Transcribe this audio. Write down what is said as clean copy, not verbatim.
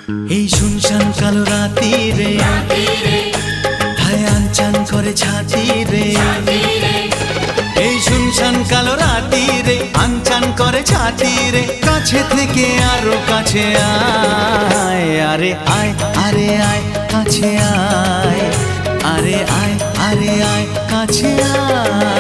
এই শুনশান কালো রাতি রে হায় আনচান করে ছাতি রে। এই শুনশান কালো রাতি রে আনচান করে ছাতি রে। কাছে থেকে আরো কাছে আয়, আরে আয় আরে আয় কাছে আয়, আরে আয় আরে আয় কাছে আয়।